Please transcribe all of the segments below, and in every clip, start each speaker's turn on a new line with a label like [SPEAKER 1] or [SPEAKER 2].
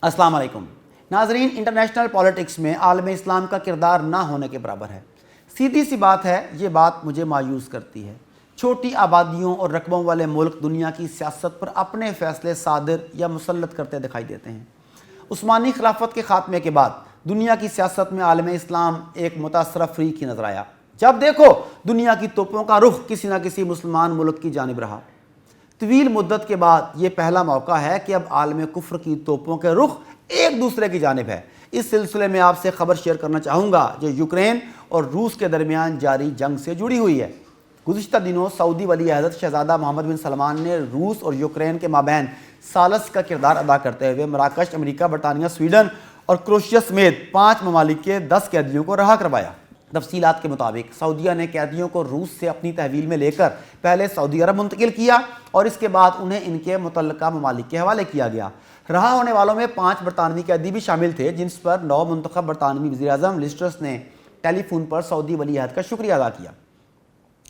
[SPEAKER 1] अस्सलाम वालेकुम नाजरीन, इंटरनेशनल पॉलिटिक्स में आलम इस्लाम का किरदार ना होने के बराबर है। सीधी सी बात है, ये बात मुझे मायूस करती है। छोटी आबादियों और रकबों वाले मुल्क दुनिया की सियासत पर अपने फ़ैसले सादिर या मुसल्लत करते दिखाई देते हैं। उस्मानी खिलाफत के ख़ात्मे के बाद दुनिया की सियासत में आलम इस्लाम एक मुतासरफ फ़रीक ही नज़र आया। जब देखो दुनिया की तोपों का रुख किसी न किसी मुसलमान मुल्क की जानिब रहा। तवील मुद्दत के बाद ये पहला मौका है कि अब आलम कुफ्र की तोपों के रुख एक दूसरे की जानिब है। इस सिलसिले में आपसे खबर शेयर करना चाहूँगा जो यूक्रेन और रूस के दरमियान जारी जंग से जुड़ी हुई है। गुज़िश्ता दिनों सऊदी वली अहद शहज़ादा मोहम्मद बिन सलमान ने रूस और यूक्रेन के माबैन सालस का किरदार अदा करते हुए मराकश, अमेरिका, बरतानिया, स्वीडन और क्रोशिया समेत 5 ममालिक के 10 कैदियों को रहा करवाया। तफसीलात के मुताबिक सऊदीया ने कैदियों को रूस से अपनी तहवील में लेकर पहले सऊदी अरब मुंतकिल किया और इसके बाद उन्हें इनके मुतल्लका ममालिक के हवाले किया गया। रहा होने वालों में 5 बरतानवी कैदी भी शामिल थे, जिन पर नौ मुंतखब बरतानवी वज़ीर-ए-आज़म लिज़ ट्रस ने टेलीफोन पर सऊदी वली अहद का शुक्रिया अदा किया।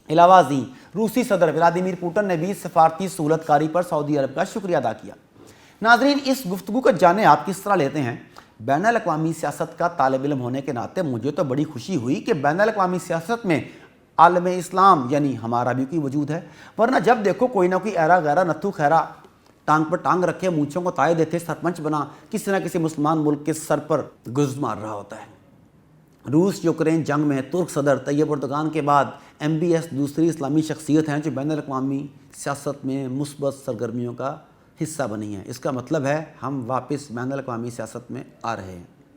[SPEAKER 1] इलावाज़ी रूसी सदर व्लादिमीर पुतिन ने भी सफारती सहूलतकारी पर सऊदी अरब का शुक्रिया अदा किया। नाजरीन, इस गुफ्तगू को जाने आप किस तरह लेते हैं। बैनुल-अक़वामी सियासत का तालिब इल्म होने के नाते मुझे तो बड़ी खुशी हुई कि बैनुल-अक़वामी सियासत में आलम इस्लाम यानी हमारा भी कोई वजूद है, वरना जब देखो कोई ना कोई ऐरा गैरा नत्थू खैरा टांग पर टांग रखे, मूँछों को ताए देते सरपंच बना किसी न किसी मुसलमान मुल्क के सर पर गुर्ज मार रहा होता है। रूस यूक्रेन जंग में तुर्क सदर तैयब एर्दोगान के बाद MBS दूसरी इस्लामी शख्सियत हैं जो बैनुल-अक़वामी सियासत में मुस्बत सरगर्मियों का हिस्सा बनी है। इसका मतलब है हम वापस बैनुल-अक़वामी सियासत में आ रहे हैं।